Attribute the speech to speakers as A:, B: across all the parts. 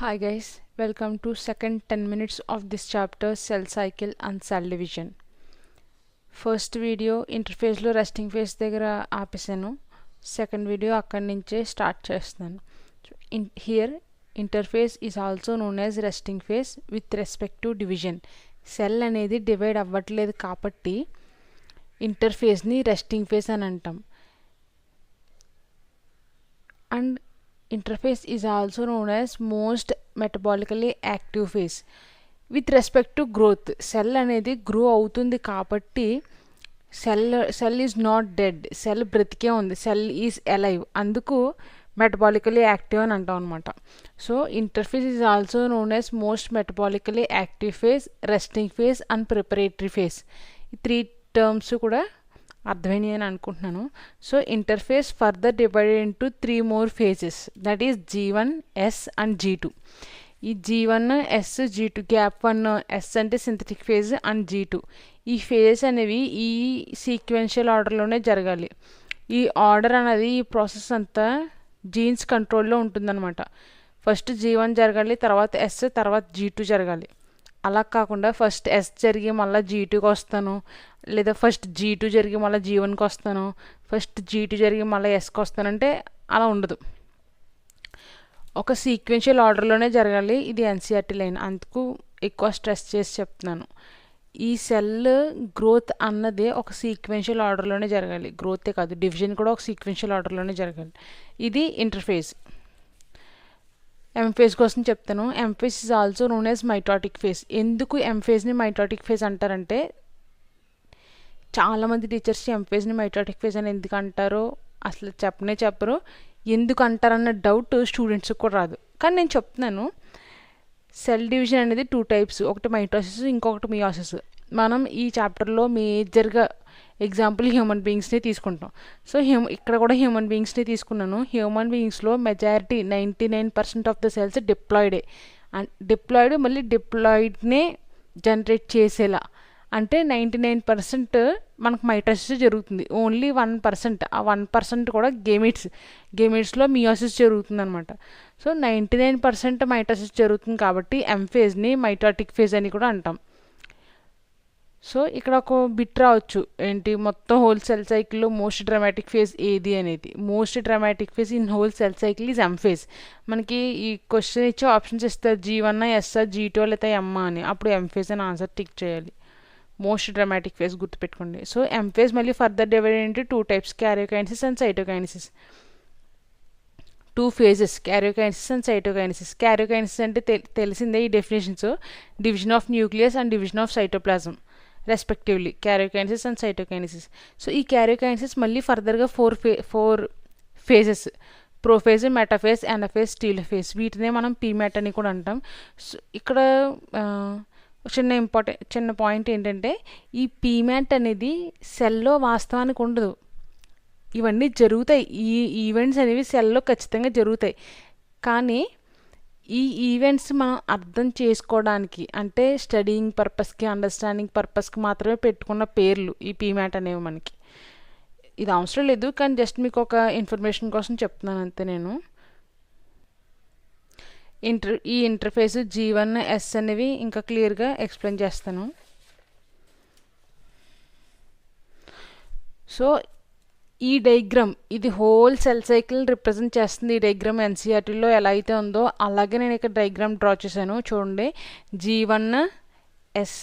A: Hi guys, welcome to second 10 minutes of this chapter cell cycle and cell division. First video ఇంటర్ఫేస్లో resting phase దగ్గర ఆపేసాను. Second video అక్కడి నుంచే start చేస్తున్నాను. Here interface is also known as resting phase with respect to division. Cell అనేది divide అవ్వట్లేదు కాబట్టి ఇంటర్ఫేస్ని రెస్టింగ్ ఫేస్ అని అంటాం. And interface is also known as most metabolically active phase with respect to growth. Cell అనేది grow అవుతుంది కాబట్టి cell is not dead, cell బ్రతికే ఉంది, సెల్ ఈజ్ అలైవ్, అందుకు మెటబాలికలీ యాక్టివ్ అని అంటాం అనమాట. So interface is also known as most మెటబాలికలీ active phase, resting phase and preparatory phase. ఈ త్రీ టర్మ్స్ కూడా అర్థమైనాయి అని అనుకుంటున్నాను. So interface further divided into 3 more phases, that is G1, S and G2. ఈ G1, S, G2 gap 1, S అంటే synthetic phase and G2 ఈ phases అనేవి ఈ sequential ఆర్డర్లోనే జరగాలి. ఈ ఆర్డర్ అనేది ఈ ప్రాసెస్ అంతా జీన్స్ కంట్రోల్లో ఉంటుందన్నమాట. ఫస్ట్ G1 జరగాలి, తర్వాత S, తర్వాత G2 జరగాలి. అలా కాకుండా ఫస్ట్ S జరిగి మళ్ళీ G2కి వస్తాను, లేదా ఫస్ట్ G2 జరిగి మళ్ళీ G1కి వస్తాను, ఫస్ట్ G2 జరిగి మళ్ళీ Sకి వస్తానంటే అలా ఉండదు. ఒక సీక్వెన్షియల్ ఆర్డర్లోనే జరగాలి. ఇది ఎన్సీఆర్టీ లైన్, అందుకు ఎక్కువ స్ట్రెస్ చేసి చెప్తున్నాను. ఈ సెల్ గ్రోత్ అన్నది ఒక సీక్వెన్షియల్ ఆర్డర్లోనే జరగాలి. గ్రోతే కాదు, డివిజన్ కూడా ఒక సీక్వెన్షియల్ ఆర్డర్లోనే జరగాలి. ఇది ఇంటర్ఫేస్. ఎంఫేజ్ కోసం చెప్తాను. M phase is also known as mitotic phase. ఎందుకు ఎంఫేజ్ని మైటాటిక్ ఫేజ్ అంటారంటే, చాలామంది టీచర్స్ ఎంఫేజ్ని మైటాటిక్ ఫేజ్ అని ఎందుకు అంటారో అసలు చెప్పరు. ఎందుకు అంటారన్న డౌట్ స్టూడెంట్స్కి కూడా రాదు, కానీ నేను చెప్తున్నాను. సెల్ డివిజన్ అనేది 2 types, ఒకటి మైటోసిస్, ఇంకొకటి మియోసిస్. మనం ఈ చాప్టర్లో మేజర్గా ఎగ్జాంపుల్ హ్యూమన్ బీయింగ్స్ని తీసుకుంటాం. సో ఇక్కడ కూడా హ్యూమన్ బీయింగ్స్ని తీసుకున్నాను. హ్యూమన్ బీయింగ్స్లో మెజారిటీ 99% ఆఫ్ ద సెల్స్ డిప్లాయిడే. డిప్లాయిడ్ మళ్ళీ డిప్లాయిడ్నే జనరేట్ చేసేలా, అంటే 99% మనకు మైటోసిస్ జరుగుతుంది. ఓన్లీ 1%, ఆ 1% కూడా గేమిట్స్లో మియోసిస్ జరుగుతుంది అనమాట. సో 99% మైటోసిస్ జరుగుతుంది కాబట్టి ఎంఫేజ్ని మైటాటిక్ ఫేజ్ అని కూడా అంటాం. సో ఇక్కడ ఒక బిట్ రావచ్చు, ఏంటి మొత్తం హోల్ సెల్ సైకిల్లో మోస్ట్ డ్రామాటిక్ ఫేజ్ ఏది అనేది. Most dramatic phase in whole cell cycle is M phase. మనకి ఈ క్వశ్చన్ ఇచ్చే ఆప్షన్స్ ఇస్తారు, G1, S, G2 లేదా M అని. అప్పుడు ఎంఫేజ్ అని ఆన్సర్ టిక్ చేయాలి. మోస్ట్ డ్రామాటిక్ ఫేజ్ గుర్తుపెట్టుకోండి. సో ఎంఫేజ్ మళ్ళీ further divided into 2 types, karyokinesis and cytokinesis. 2 phases, karyokinesis and cytokinesis. Karyokinesis అంటే తెలిసిందే ఈ definitions, division of nucleus and division of cytoplasm respectively, karyokinesis and cytokinesis. So ఈ karyokinesis మళ్ళీ ఫర్దర్గా 4 phases, prophase, metaphase, anaphase, telophase. వీటినే మనం పీమెట్ అని కూడా అంటాం. సో ఇక్కడ చిన్న పాయింట్ ఏంటంటే, ఈ పీమెట్ అనేది సెల్లో వాస్తవానికి ఉండదు. ఇవన్నీ జరుగుతాయి, ఈ ఈవెంట్స్ అనేవి సెల్లో ఖచ్చితంగా జరుగుతాయి. కానీ ఈ ఈవెంట్స్ మనం అర్థం చేసుకోవడానికి, అంటే స్టడీయింగ్ పర్పస్కి, అండర్స్టాండింగ్ పర్పస్కి మాత్రమే పెట్టుకున్న పేర్లు ఈ పీమెట్ అనేవి. మనకి ఇది అవసరం లేదు, కానీ జస్ట్ మీకు ఒక ఇన్ఫర్మేషన్ కోసం చెప్తున్నాను అంతే. నేను ఈ ఇంటర్ఫేస్ G1, S అనేవి ఇంకా క్లియర్గా ఎక్స్ప్లెయిన్ చేస్తాను. సో ఈ డయాగ్రామ్ ఇది హోల్ సెల్ సైకిల్ రిప్రజెంట్ చేస్తుంది. ఈ డయాగ్రామ్ ఎన్సీఆర్టీలో ఎలా అయితే ఉందో అలాగే నేను ఇక్కడ డయాగ్రామ్ డ్రా చేశాను. చూడండి, G1, S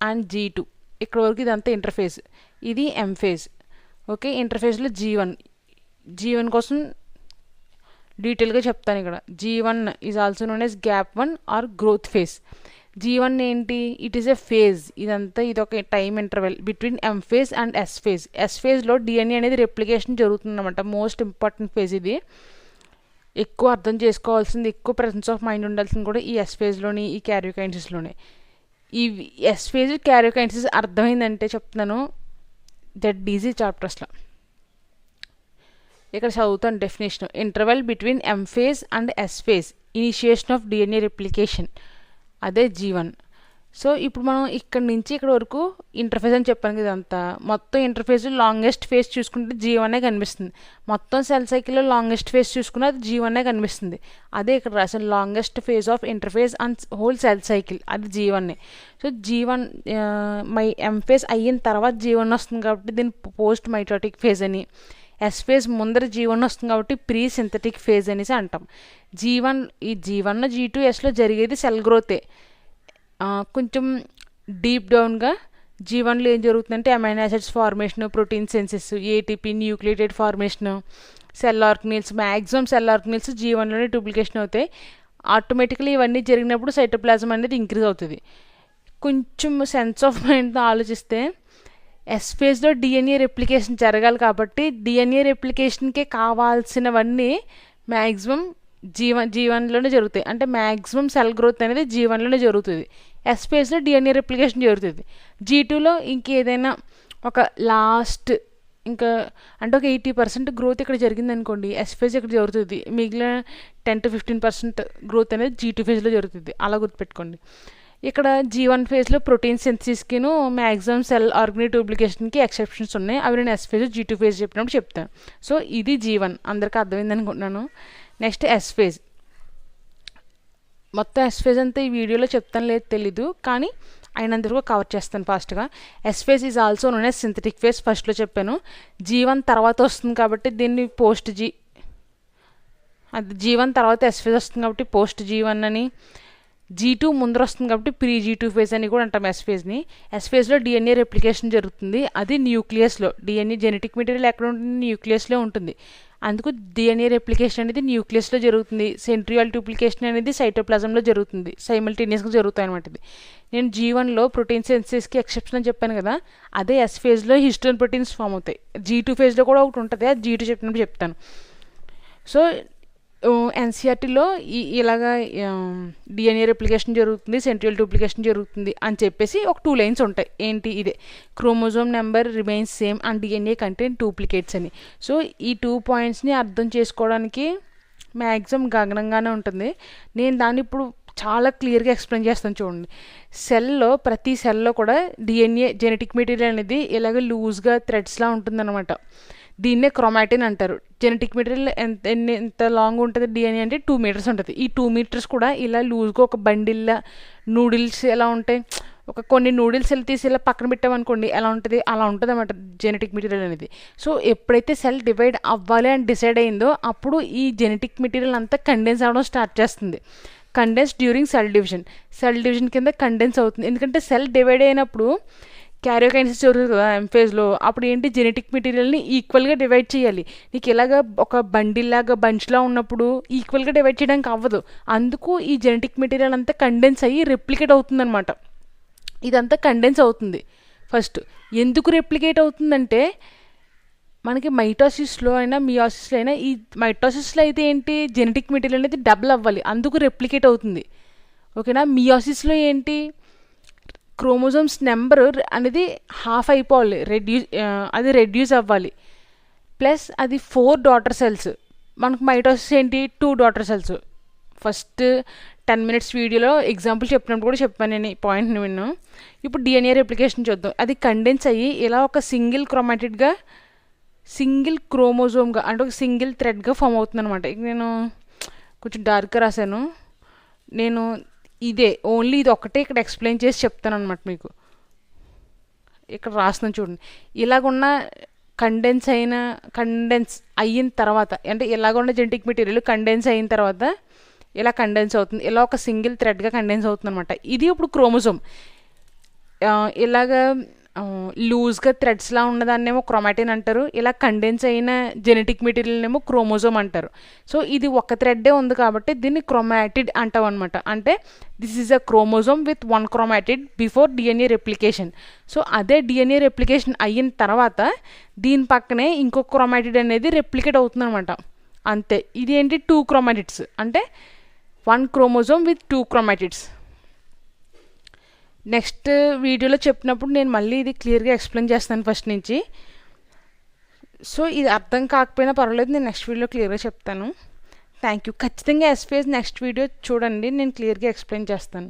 A: అండ్ G2 ఇక్కడ వరకు ఇదంతా ఇంటర్ఫేస్, ఇది ఎంఫేజ్. ఓకే, ఇంటర్ఫేస్లో G1 కోసం డీటెయిల్గా చెప్తాను. ఇక్కడ G1 is also known as gap 1 or growth phase. G1 ఏంటి? It is a phase. ఇది ఒక time interval between M phase and S phase. S ఫేజ్లో DNA అనేది రెప్లికేషన్ జరుగుతుందన్నమాట. మోస్ట్ ఇంపార్టెంట్ ఫేజ్ ఇది. ఎక్కువ అర్థం చేసుకోవాల్సింది, ఎక్కువ ప్రెసెన్స్ ఆఫ్ మైండ్ ఉండాల్సింది కూడా ఈ ఎస్ ఫేజ్లోని, ఈ క్యారియోకైనసిస్లోనే. ఈ ఎస్ ఫేజ్, క్యారియోకైనసిస్ అర్థమైందంటే చెప్తున్నాను, దట్ ఈజీ చాప్టర్స్లో. ఇక్కడ చదువుతాను definition. Interval between M phase and S phase, initiation of DNA replication, అదే G1. సో ఇప్పుడు మనం ఇక్కడ నుంచి ఇక్కడ వరకు ఇంటర్ఫేస్ అని చెప్పాను కదా, ఇదంతా మొత్తం ఇంటర్ఫేస్ లాంగెస్ట్ ఫేస్ చూసుకుంటే G1 కనిపిస్తుంది. మొత్తం సెల్ సైకిల్లో లాంగెస్ట్ ఫేస్ చూసుకున్న అది G1 కనిపిస్తుంది. అదే ఇక్కడ రాసిన longest phase of interface and whole cell cycle అది G1. So G1 my M phase అయిన తర్వాత G1 వస్తుంది కాబట్టి దీన్ని పోస్ట్ మైటోటిక్ ఫేజ్ అని, ఎస్ ఫేజ్ ముందర G1 వస్తుంది కాబట్టి ప్రీ సింథటిక్ ఫేజ్ అనేసి అంటాం. ఈ G1 G2 ఎస్లో జరిగేది సెల్ గ్రోతే. కొంచెం డీప్ డౌన్గా G1లో ఏం జరుగుతుందంటే amino acids formation, protein synthesis, ATP, nucleated formation, cell organelles, maximum cell organelles G1లోనే డూప్లికేషన్ అవుతాయి. ఆటోమేటిక్లీ ఇవన్నీ జరిగినప్పుడు సైటోప్లాజం అనేది ఇంక్రీజ్ అవుతుంది. కొంచెం సెన్స్ ఆఫ్ మైండ్తో ఆలోచిస్తే ఎస్ ఫేజ్లో DNA రెప్లికేషన్ జరగాలి కాబట్టి DNA రెప్లికేషన్కే కావాల్సినవన్నీ మ్యాక్సిమం G1లోనే జరుగుతాయి. అంటే మ్యాక్సిమం సెల్ గ్రోత్ అనేది G1లోనే జరుగుతుంది. ఎస్ ఫేజ్లో DNA రెప్లికేషన్ జరుగుతుంది. G2లో ఇంకేదైనా ఒక లాస్ట్ ఇంకా అంటే ఒక 80% గ్రోత్ ఇక్కడ జరిగింది అనుకోండి, ఎస్ ఫేజ్ ఇక్కడ జరుగుతుంది. మిగిలిన 10 to 15% గ్రోత్ అనేది G2 ఫేజ్లో జరుగుతుంది. అలా గుర్తుపెట్టుకోండి. ఇక్కడ G1 ఫేజ్లో ప్రోటీన్ సింథసిస్కిను మ్యాక్సిమం సెల్ ఆర్గనెల్ డూప్లికేషన్కి ఎక్సెప్షన్స్ ఉన్నాయి. అవి నేను ఎస్ ఫేజ్ G2 ఫేజ్ చెప్పినప్పుడు చెప్తాను. సో ఇది G1 అందరికీ అర్థమైంది అనుకుంటున్నాను. Next yes phase. మొత్తం ఎస్ ఫేజ్ అంతా ఈ వీడియోలో చెప్తాను లేదు తెలీదు, కానీ అయినంతవరకు కవర్ చేస్తాను ఫాస్ట్గా. Yes phase is also known as synthetic phase. ఫస్ట్లో చెప్పాను. G1 తర్వాత వస్తుంది కాబట్టి దీన్ని G1 తర్వాత ఎస్ ఫేజ్ వస్తుంది కాబట్టి పోస్ట్ G1 అని, G2 ముందర వస్తుంది కాబట్టి ప్రీ G2 ఫేజ్ అని కూడా అంటాం ఎస్ ఫేజ్ని. ఎస్ ఫేజ్లో DNA రెప్లికేషన్ జరుగుతుంది. అది న్యూక్లియస్లో. DNA జెనెటిక్ మెటీరియల్ ఎక్కడ ఉంటుంది? న్యూక్లియస్లో ఉంటుంది. అందుకు DNA రెప్లికేషన్ అనేది న్యూక్లియస్లో జరుగుతుంది. సెంట్రియోల్ డూప్లికేషన్ అనేది సైటోప్లాజంలో జరుగుతుంది. సైమల్టేనియస్గా జరుగుతాయి అనమాట. ఇది నేను G1లో ప్రోటీన్ సెన్సెస్కి ఎక్సెప్షన్ అని చెప్పాను కదా, అదే ఎస్ ఫేజ్లో హిస్టోన్ ప్రోటీన్స్ ఫామ్ అవుతాయి. G2 ఫేజ్లో కూడా ఒకటి ఉంటుంది, అది G2 చెప్పినప్పుడు చెప్తాను. సో ఎన్సీఆర్టీలో ఇలాగా DNA రెప్లికేషన్ జరుగుతుంది, సెంట్రియోల్ డూప్లికేషన్ జరుగుతుంది అని చెప్పేసి ఒక 2 లైన్స్ ఉంటాయి. ఏంటి? ఇదే chromosome number remains same and DNA content duplicates అని. సో ఈ 2 పాయింట్స్ని అర్థం చేసుకోవడానికి మ్యాక్సిమం గగనంగానే ఉంటుంది. నేను దాన్ని ఇప్పుడు చాలా క్లియర్గా ఎక్స్ప్లెయిన్ చేస్తాను చూడండి. ప్రతి సెల్లో కూడా DNA జెనెటిక్ మెటీరియల్ అనేది ఇలాగ లూజ్గా థ్రెడ్స్లా ఉంటుందన్నమాట. దీన్నే క్రోమాటిన్ అంటారు. జెనెటిక్ మెటీరియల్ ఎంత లాంగ్ ఉంటుంది DNA అంటే 2 meters ఉంటుంది. ఈ 2 meters కూడా ఇలా లూజ్గా ఒక బండిల్లా నూడిల్స్ ఎలా ఉంటాయి, కొన్ని నూడిల్స్ ఎలా తీసి ఇలా పక్కన పెట్టామనుకోండి ఎలా ఉంటుంది, అలా ఉంటుంది అన్నమాట జెనెటిక్ మెటీరియల్ అనేది. సో ఎప్పుడైతే సెల్ డివైడ్ అవ్వాలి అని డిసైడ్ అయిందో అప్పుడు ఈ జెనెటిక్ మెటీరియల్ అంతా కండెన్స్ అవ్వడం స్టార్ట్ చేస్తుంది. కండెన్స్ డ్యూరింగ్ సెల్ డివిజన్ కింద కండెన్స్ అవుతుంది. ఎందుకంటే సెల్ డివైడ్ అయినప్పుడు క్యారియోకైనసిస్ జరుగుతుంది కదా ఎం ఫేజ్లో. అప్పుడు ఏంటి? జెనెటిక్ మెటీరియల్ని ఈక్వల్గా డివైడ్ చేయాలి. నీకు ఇలాగా ఒక బంచ్లా ఉన్నప్పుడు ఈక్వల్గా డివైడ్ చేయడానికి అవ్వదు. అందుకు ఈ జెనెటిక్ మెటీరియల్ అంతా కండెన్స్ అయ్యి రెప్లికేట్ అవుతుందన్నమాట. ఇదంతా కండెన్స్ అవుతుంది. ఫస్ట్ ఎందుకు రెప్లికేట్ అవుతుందంటే మనకి మైటోసిస్లో అయినా మియోసిస్లో అయినా, ఈ మైటోసిస్లో అయితే ఏంటి? జెనెటిక్ మెటీరియల్ అనేది డబుల్ అవ్వాలి, అందుకు రెప్లికేట్ అవుతుంది. ఓకేనా? మియోసిస్లో ఏంటి? క్రోమోజోమ్స్ నెంబర్ అనేది హాఫ్ అయిపోవాలి, అది రెడ్యూస్ అవ్వాలి. ప్లస్ అది 4 daughter cells. మనకు మైటోసిస్ ఏంటి? 2 daughter cells. ఫస్ట్ 10 minutes వీడియోలో ఎగ్జాంపుల్ చెప్పినప్పుడు కూడా చెప్పాను నేను ఈ పాయింట్ని విన్ను. ఇప్పుడు DNA రెప్లికేషన్ చూద్దాం. అది కండెన్స్ అయ్యి ఇలా ఒక సింగిల్ క్రోమోజోమ్గా అంటే ఒక సింగిల్ థ్రెడ్గా ఫామ్ అవుతుంది అనమాట. ఇక నేను కొంచెం డార్క్గా రాశాను. నేను ఓన్లీ ఇది ఒక్కటే ఇక్కడ ఎక్స్ప్లెయిన్ చేసి చెప్తాను అనమాట మీకు. ఇక్కడ రాస్తున్నాను చూడండి. ఇలాగున్న కండెన్స్ అయిన తర్వాత అంటే ఇలాగున్న జెనెటిక్ మెటీరియల్ కండెన్స్ అయిన తర్వాత ఇలా కండెన్స్ అవుతుంది. ఇలా ఒక సింగిల్ థ్రెడ్గా కండెన్స్ అవుతుంది అనమాట. ఇది ఇప్పుడు క్రోమోజోమ్. ఇలాగా లూజ్గా థ్రెడ్స్లా ఉన్నదాన్నేమో క్రోమాటిన్ అంటారు. ఇలా కండెన్స్ అయిన జెనెటిక్ మెటీరియల్నేమో క్రోమోజోమ్ అంటారు. సో ఇది ఒక థ్రెడ్డే ఉంది కాబట్టి దీన్ని క్రోమాటిడ్ అంటాం అనమాట. అంటే this is a chromosome with 1 chromatid before DNA replication. So అదే DNA రెప్లికేషన్ అయిన తర్వాత దీని పక్కనే ఇంకొక క్రోమాటిడ్ అనేది రెప్లికేట్ అవుతుంది అనమాట. అంతే. ఇది ఏంటి? 2 chromatids అంటే 1 chromosome with 2 chromatids. నెక్స్ట్ వీడియోలో చెప్పినప్పుడు నేను మళ్ళీ ఇది క్లియర్గా ఎక్స్ప్లెయిన్ చేస్తాను ఫస్ట్ నుంచి. సో ఇది అర్థం కాకపోయినా పర్వాలేదు, నేను నెక్స్ట్ వీడియోలో క్లియర్గా చెప్తాను. Thank you. ఖచ్చితంగా ఎస్ ఫేజ్ నెక్స్ట్ వీడియో చూడండి, నేను క్లియర్గా ఎక్స్ప్లెయిన్ చేస్తాను.